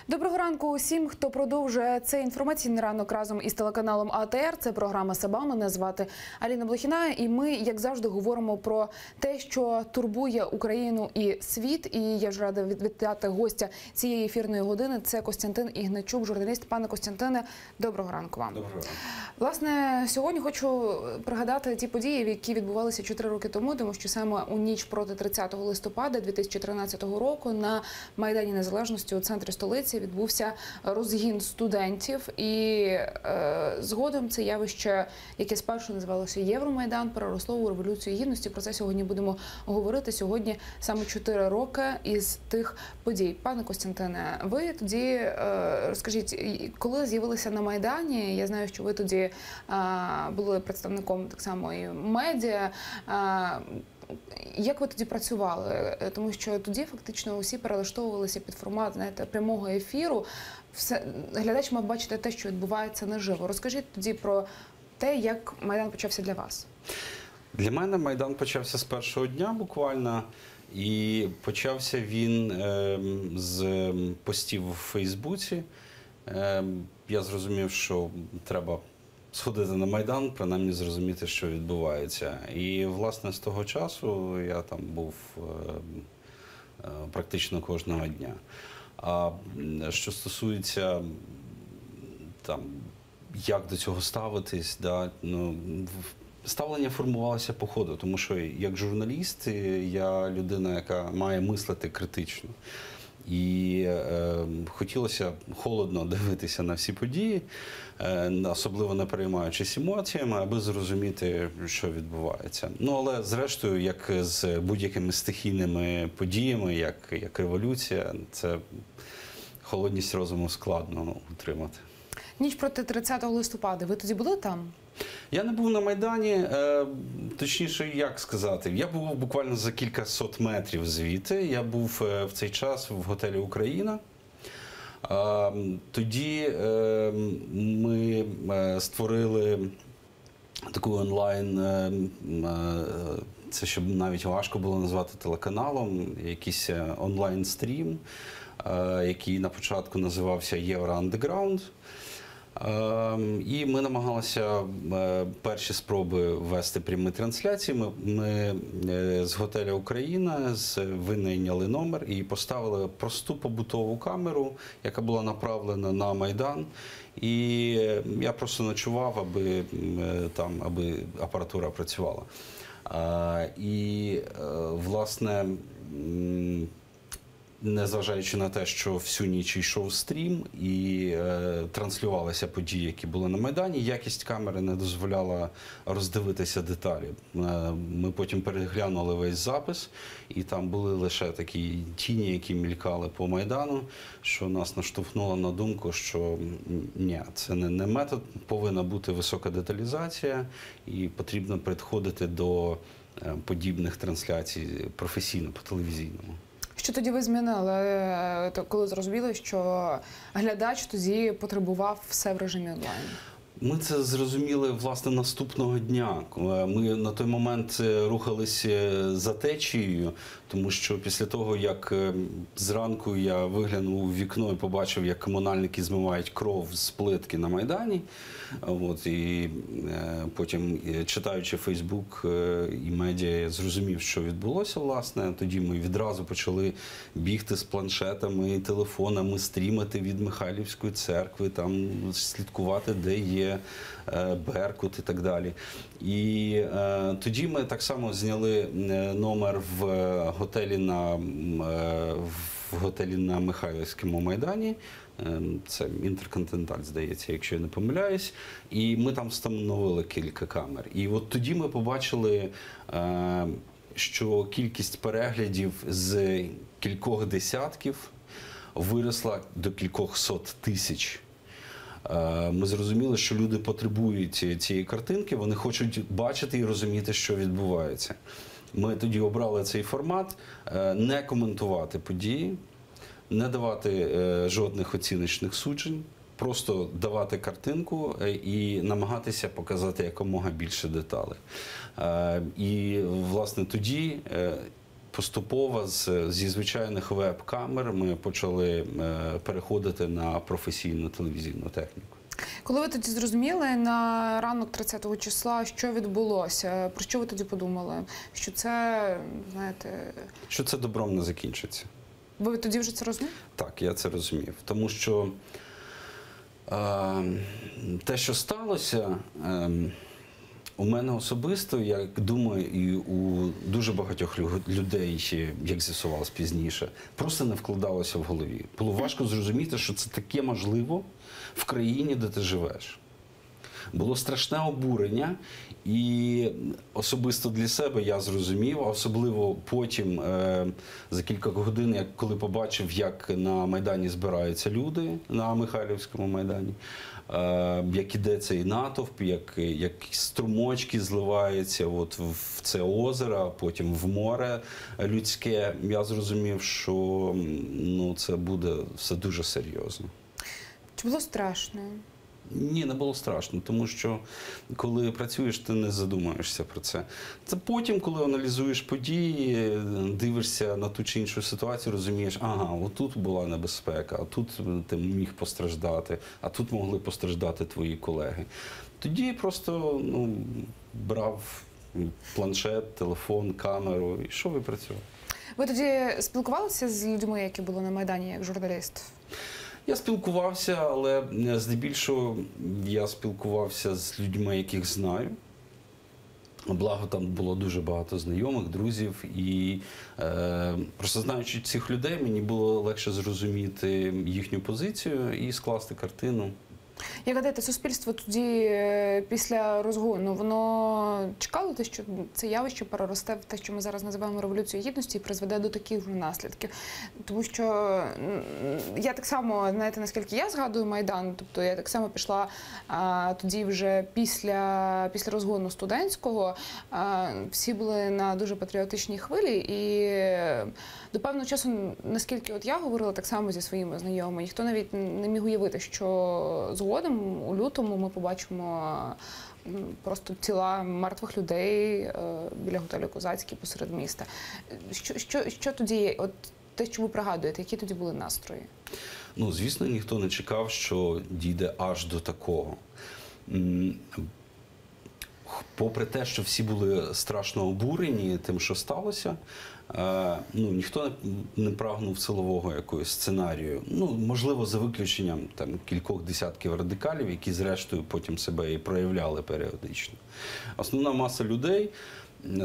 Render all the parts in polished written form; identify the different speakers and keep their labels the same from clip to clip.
Speaker 1: Доброго ранку усім, хто продовжує цей інформаційний ранок разом із телеканалом АТР. Це програма «Саба». Мене звати Аліна Блохіна. І ми, як завжди, говоримо про те, що турбує Україну і світ. І я ж рада вітати гостя цієї ефірної години. Це Костянтин Ігнатчук, журналіст. Пане Костянтине, доброго ранку вам.
Speaker 2: Доброго ранку.
Speaker 1: Власне, сьогодні хочу пригадати ті події, які відбувалися 4 роки тому, тому що саме у ніч проти 30 листопада 2013 року на Майдані Незалежності у центрі столиці відбувся розгін студентів, і згодом це явище, яке спершу називалося Євромайдан, переросло у Революцію Гідності. Про це сьогодні будемо говорити. Сьогодні саме 4 роки із тих подій. Пане Костянтине, ви тоді, розкажіть, коли з'явилися на Майдані, я знаю, що ви тоді були представником так само і медіа, як ви тоді працювали? Тому що тоді фактично усі перелаштовувалися під формат, знаєте, прямого ефіру. Глядач мав бачити те, що відбувається наживо. Розкажіть тоді про те, як Майдан почався для вас.
Speaker 2: Для мене Майдан почався з першого дня буквально. І почався він з постів у Фейсбуці. Я зрозумів, що треба сходити на Майдан, принаймні зрозуміти, що відбувається. І, власне, з того часу я там був практично кожного дня. А що стосується, там, як до цього ставитись, да, ну, ставлення формувалося по ходу, тому що як журналіст я людина, яка має мислити критично. І хотілося холодно дивитися на всі події, особливо не переймаючись емоціями, аби зрозуміти, що відбувається. Ну, але зрештою, як з будь-якими стихійними подіями, як революція, це холодність розуму складно утримати.
Speaker 1: Ніч проти 30 листопада. Ви тоді були там?
Speaker 2: Я не був на Майдані, точніше, як сказати, я був буквально за кількасот метрів звідти. Я був в цей час в готелі «Україна». Тоді ми створили таку онлайн, це щоб навіть важко було назвати телеканалом, якийсь онлайн-стрім, який на початку називався «Євро Андеграунд». І ми намагалися перші спроби вести прямі трансляції. Ми з готеля «Україна» винайняли номер і поставили просту побутову камеру, яка була направлена на Майдан. І я просто ночував, аби апаратура працювала. І, власне, незважаючи на те, що всю ніч йшов стрім і транслювалися події, які були на Майдані, якість камери не дозволяла роздивитися деталі. Ми потім переглянули весь запис, і там були лише такі тіні, які мількали по Майдану, що нас наштовхнуло на думку, що ні, це не метод, повинна бути висока деталізація, і потрібно підходити до подібних трансляцій професійно, по-телевізійному.
Speaker 1: Що тоді ви змінили, коли зрозуміли, що глядач тоді потребував все в режимі онлайн?
Speaker 2: Ми це зрозуміли, власне, наступного дня. Ми на той момент рухалися за течією, тому що після того, як зранку я виглянув у вікно і побачив, як комунальники змивають кров з плитки на Майдані, і потім, читаючи Фейсбук і медіа, я зрозумів, що відбулося, власне. Тоді ми відразу почали бігти з планшетами і телефонами, стрімити від Михайлівської церкви, там слідкувати, де є Беркут і так далі. І тоді ми так само зняли номер в готелі на Михайлівському Майдані. Це Інтерконтиненталь, здається, якщо я не помиляюсь. І ми там встановили кілька камер. І от тоді ми побачили, що кількість переглядів з кількох десятків виросла до кількох сот тисяч. Ми зрозуміли, що люди потребують цієї картинки, вони хочуть бачити і розуміти, що відбувається. Ми тоді обрали цей формат, не коментувати події, не давати жодних оціночних суджень, просто давати картинку і намагатися показати якомога більше деталей. І, власне, тоді поступово зі звичайних веб-камер ми почали переходити на професійну телевізійну техніку.
Speaker 1: Коли ви тоді зрозуміли на ранок 30-го числа, що відбулося, про що ви тоді подумали? Що це, знаєте...
Speaker 2: Що це добром не закінчиться.
Speaker 1: Ви тоді вже це розуміли?
Speaker 2: Так, я це розумів. Тому що те, що сталося, у мене особисто, я думаю, і у дуже багатьох людей, як з'ясувалось пізніше, просто не вкладалося в голові. Було важко зрозуміти, що це таке можливо в країні, де ти живеш. Було страшне обурення, і особисто для себе я зрозумів, а особливо потім, за кілька годин, коли побачив, як на Майдані збираються люди, на Михайлівському Майдані, як іде цей натовп, як струмочки зливаються от в це озеро, а потім в море людське, я зрозумів, що ну, це буде все дуже серйозно.
Speaker 1: Чи було страшно?
Speaker 2: Ні, не було страшно, тому що коли працюєш, ти не задумуєшся про це. Це потім, коли аналізуєш події, дивишся на ту чи іншу ситуацію, розумієш, ага, отут була небезпека, а тут ти міг постраждати, а тут могли постраждати твої колеги. Тоді просто брав планшет, телефон, камеру і йшов і працював.
Speaker 1: Ви тоді спілкувалися з людьми, які були на Майдані, як журналіст?
Speaker 2: Я спілкувався, але здебільшого я спілкувався з людьми, яких знаю. Благо, там було дуже багато знайомих, друзів. І просто знаючи цих людей, мені було легше зрозуміти їхню позицію і скласти картину.
Speaker 1: Як гадаєте, суспільство тоді після розгону, воно чекало те, що це явище переросте в те, що ми зараз називаємо Революцією Гідності, і призведе до таких же наслідків? Тому що я так само, знаєте, наскільки я згадую Майдан, тобто я так само пішла тоді вже після розгону студентського, всі були на дуже патріотичній хвилі, і до певного часу, наскільки от я говорила так само зі своїми знайомими, ніхто навіть не міг уявити, що згодом у лютому ми побачимо просто тіла мертвих людей біля готелю «Козацький» посеред міста. Що тоді, от те, що ви пригадуєте, які тоді були настрої?
Speaker 2: Ну, звісно, ніхто не чекав, що дійде аж до такого. Попри те, що всі були страшно обурені тим, що сталося, ніхто не прагнув силового якогось сценарію. Можливо, за виключенням кількох десятків радикалів, які зрештою потім себе і проявляли періодично. Основна маса людей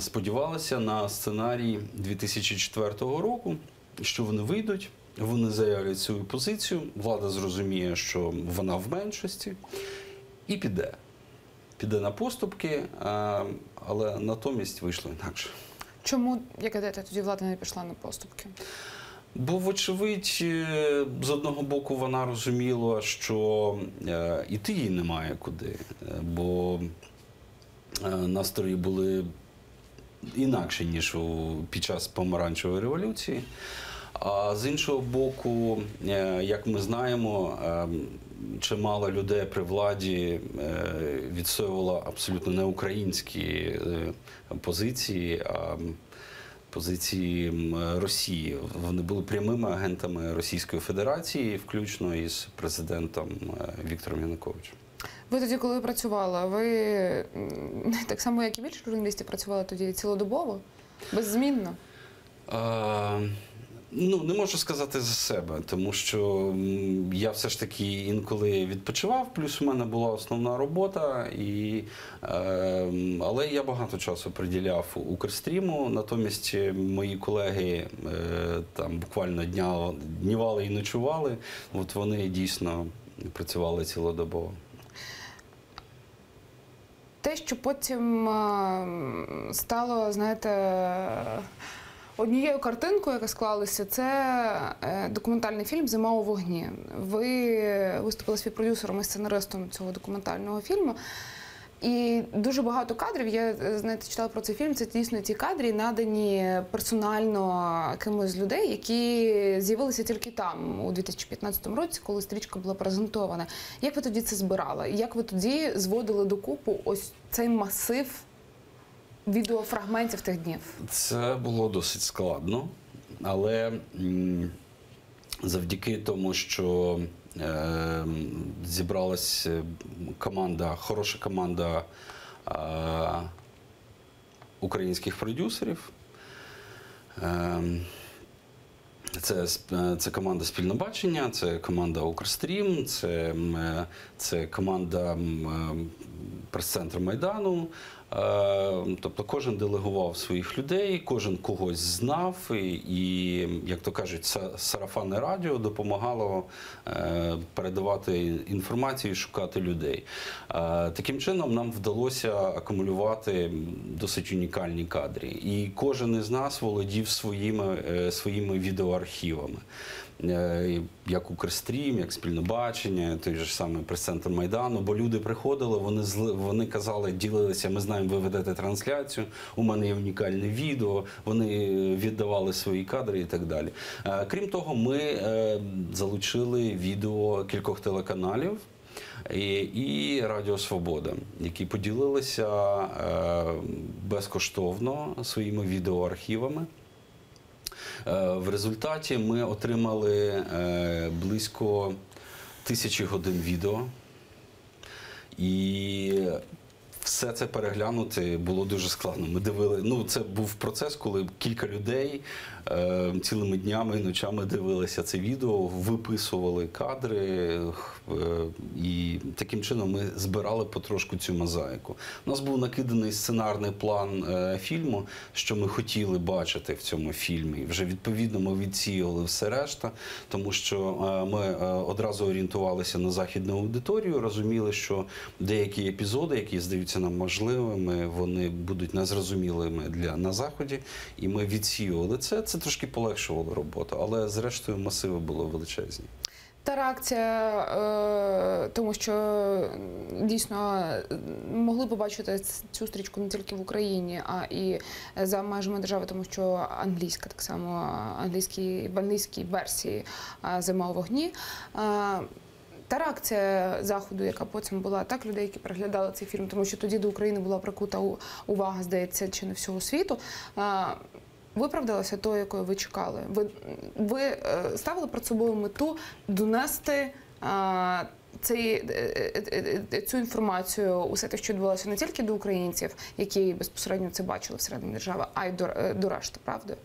Speaker 2: сподівалася на сценарій 2004 року, що вони вийдуть, вони заявлять свою позицію, влада зрозуміє, що вона в меншості, і піде. Піде на поступки, але натомість вийшло інакше.
Speaker 1: Чому, як гадаєте, тоді влада не пішла на поступки?
Speaker 2: Бо, вочевидь, з одного боку вона розуміла, що іти їй немає куди, бо настрої були інакші, ніж під час помаранчевої революції. А з іншого боку, як ми знаємо, чимало людей при владі відстоювало абсолютно не українські позиції, а позиції Росії. Вони були прямими агентами Російської Федерації, включно із президентом Віктором Януковичем. Ви
Speaker 1: тоді, коли працювали, ви так само, як і більше журналістів, працювали тоді цілодобово, беззмінно?
Speaker 2: Не можу сказати за себе, тому що я все ж таки інколи відпочивав, плюс у мене була основна робота, але я багато часу приділяв Укрстріму, натомість мої колеги там буквально днювали і ночували, от вони дійсно працювали цілодобово.
Speaker 1: Те, що потім стало, знаєте, однією картинкою, яка склалася, це документальний фільм «Зима у вогні». Ви виступили співпродюсером і сценаристом цього документального фільму. І дуже багато кадрів, я, знаєте, читала про цей фільм, це дійсно ті кадри, надані персонально кимось з людей, які з'явилися тільки там, у 2015 році, коли стрічка була презентована. Як ви тоді це збирали? Як ви тоді зводили докупу ось цей масив відеофрагментів тих днів?
Speaker 2: Це було досить складно, але завдяки тому, що зібралась команда, хороша команда українських продюсерів. Це команда «Спільне бачення», це команда «Укрстрім», це команда прес-центру Майдану. Тобто кожен делегував своїх людей, кожен когось знав, і, як то кажуть, сарафанне радіо допомагало передавати інформацію і шукати людей. Таким чином нам вдалося акумулювати досить унікальні кадри. І кожен із нас володів своїми відеоархівами. Як Укрстрім, як Спільне бачення, той же самий прес-центр Майдану, бо люди приходили, вони казали, ділилися, ми знаємо, ви ведете трансляцію, у мене є унікальне відео, вони віддавали свої кадри і так далі. Крім того, ми залучили відео кількох телеканалів і Радіо Свобода, які поділилися безкоштовно своїми відеоархівами. В результаті ми отримали близько 1000 годин відео, і все це переглянути було дуже складно. Ми це був процес, коли кілька людей цілими днями і ночами дивилися це відео, виписували кадри, і таким чином ми збирали потрошку цю мозаїку. У нас був накиданий сценарний план фільму, що ми хотіли бачити в цьому фільмі. Вже відповідно ми відсіяли все решта, тому що ми одразу орієнтувалися на західну аудиторію, розуміли, що деякі епізоди, які здаються нам можливими, вони будуть незрозумілими на Заході, і ми відсіювали це. Це трошки полегшувало роботу, але зрештою масиви були величезні.
Speaker 1: Та реакція, тому що дійсно могли побачити цю стрічку не тільки в Україні, а і за межами держави, тому що англійська, так само в англійській версії «Зима у вогні». Та реакція Заходу, яка потім була, так, людей, які переглядали цей фільм, тому що тоді до України була прикута увага, здається, чи не всього світу, виправдалася тою, якою ви чекали? Ви ставили перед собою мету донести цю інформацію, усе те, що відбувалося, не тільки до українців, які безпосередньо це бачили всередині держави, а й до решти, правда?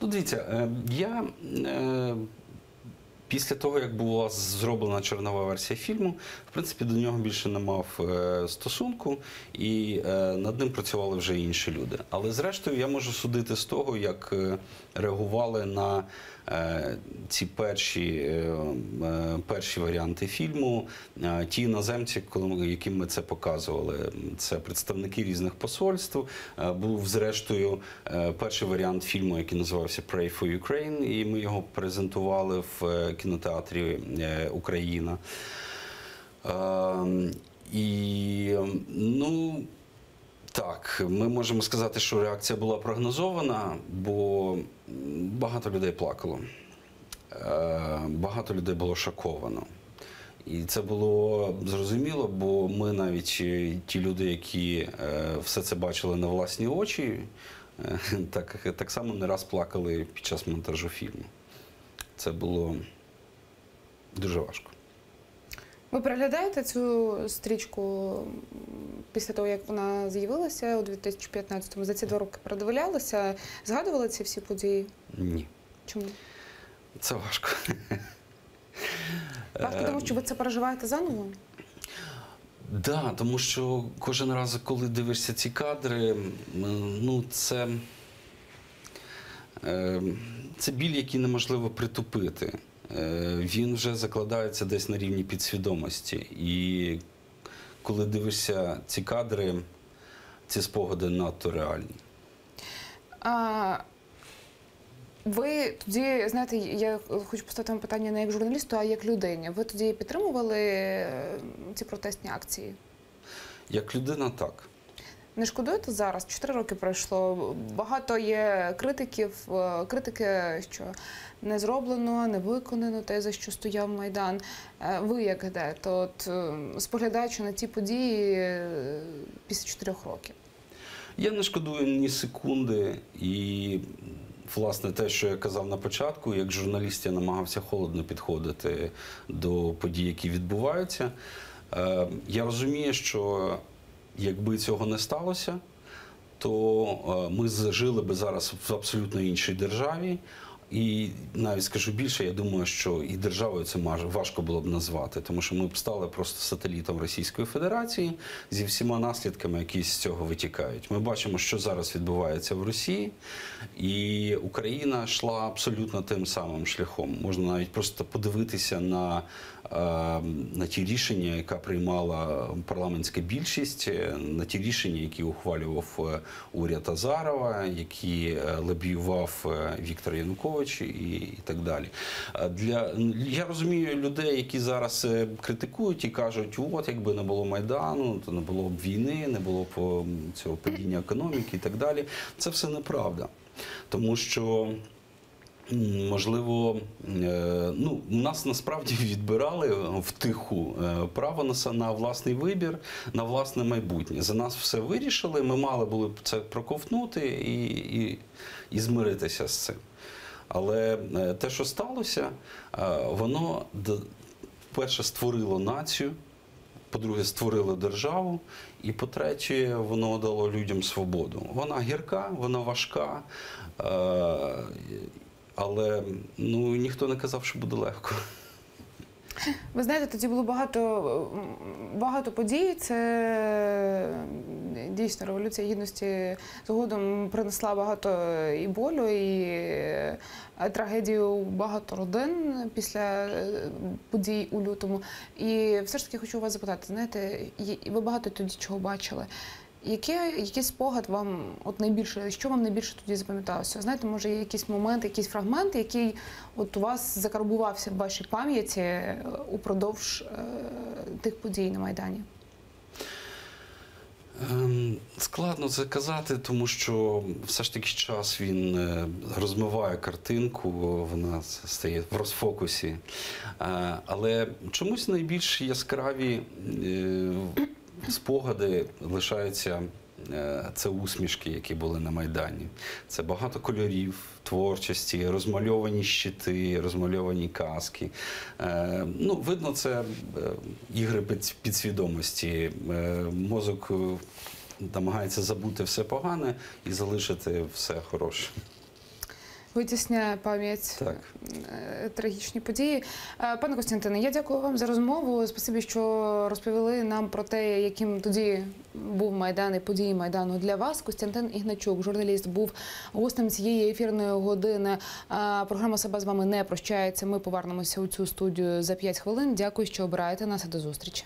Speaker 2: Ну, дивіться, я після того, як була зроблена чорнова версія фільму, в принципі, до нього більше не мав стосунку, і над ним працювали вже інші люди. Але зрештою я можу судити з того, як реагували на ці перші варіанти фільму ті іноземці, яким ми це показували. Це представники різних посольств. Був, зрештою, перший варіант фільму, який називався «Pray for Ukraine», і ми його презентували в кінотеатрі «Україна». І, ну, так, ми можемо сказати, що реакція була прогнозована, бо багато людей плакало. Багато людей було шоковано. І це було зрозуміло, бо ми навіть ті люди, які все це бачили на власні очі, так само не раз плакали під час монтажу фільму. Це було дуже важко.
Speaker 1: Ви переглядаєте цю стрічку після того, як вона з'явилася у 2015-му? За ці 2 роки передивлялися? Згадували ці всі події?
Speaker 2: Ні.
Speaker 1: Чому?
Speaker 2: Це важко.
Speaker 1: Важко, тому що ви це переживаєте заново?
Speaker 2: Так, тому що кожен раз, коли дивишся ці кадри, ну, це біль, який неможливо притупити. Він вже закладається десь на рівні підсвідомості. І коли дивишся ці кадри, ці спогади надто реальні.
Speaker 1: Ви тоді, знаєте, я хочу поставити вам питання не як журналісту, а як людині. Ви тоді підтримували ці протестні акції?
Speaker 2: Як людина, так.
Speaker 1: Не шкодуєте зараз? 4 роки пройшло. Багато є критики, що не зроблено, не виконано те, за що стояв Майдан. Ви як гадаєте, от споглядаючи на ті події після 4 років?
Speaker 2: Я не шкодую ні секунди, і власне те, що я казав на початку, як журналіст я намагався холодно підходити до подій, які відбуваються. Я розумію, що якби цього не сталося, то ми жили би зараз в абсолютно іншій державі. І навіть скажу більше, я думаю, що і державою це важко було б назвати, тому що ми б стали просто сателітом Російської Федерації зі всіма наслідками, які з цього витікають. Ми бачимо, що зараз відбувається в Росії, і Україна йшла абсолютно тим самим шляхом. Можна навіть просто подивитися на ті рішення, яка приймала парламентська більшість, на ті рішення, які ухвалював уряд Азарова, які лобіював Віктор Янукович і так далі. Я розумію людей, які зараз критикують і кажуть, от якби не було Майдану, то не було б війни, не було б цього падіння економіки і так далі. Це все неправда. Тому що можливо, нас насправді відбирали втиху право на власний вибір, на власне майбутнє. За нас все вирішили, ми мали були б це проковтнути і змиритися з цим. Але те, що сталося, воно, перше, створило націю, по-друге, створило державу, і по-третє, воно дало людям свободу. Вона гірка, вона важка, але ніхто не казав, що буде легко.
Speaker 1: Ви знаєте, тоді було багато подій. Це дійсно Революція Гідності згодом принесла багато і болю, і трагедію багато родин після подій у лютому. І все ж таки хочу вас запитати, знаєте, ви багато тоді чого бачили. Який спогад вам найбільше, що вам найбільше тоді запам'яталося? Знаєте, може, є якийсь момент, якийсь фрагмент, який у вас закарбувався в вашій пам'яті упродовж тих подій на Майдані?
Speaker 2: Складно це казати, тому що все ж таки час він розмиває картинку, вона стає в розфокусі. Але чомусь найбільш яскраві спогади лишаються, це усмішки, які були на Майдані. Це багато кольорів, творчості, розмальовані щити, розмальовані каски. Видно, це ігри підсвідомості. Мозок намагається забути все погане і залишити все хороше.
Speaker 1: Витісняє пам'ять трагічні події. Пане Костянтине, я дякую вам за розмову. Спасибі, що розповіли нам про те, яким тоді був Майдан і події Майдану для вас. Костянтин Ігначук, журналіст, був гостем цієї ефірної години. Програма «Себе» з вами не прощається. Ми повернемося у цю студію за 5 хвилин. Дякую, що обираєте нас, і до зустрічі.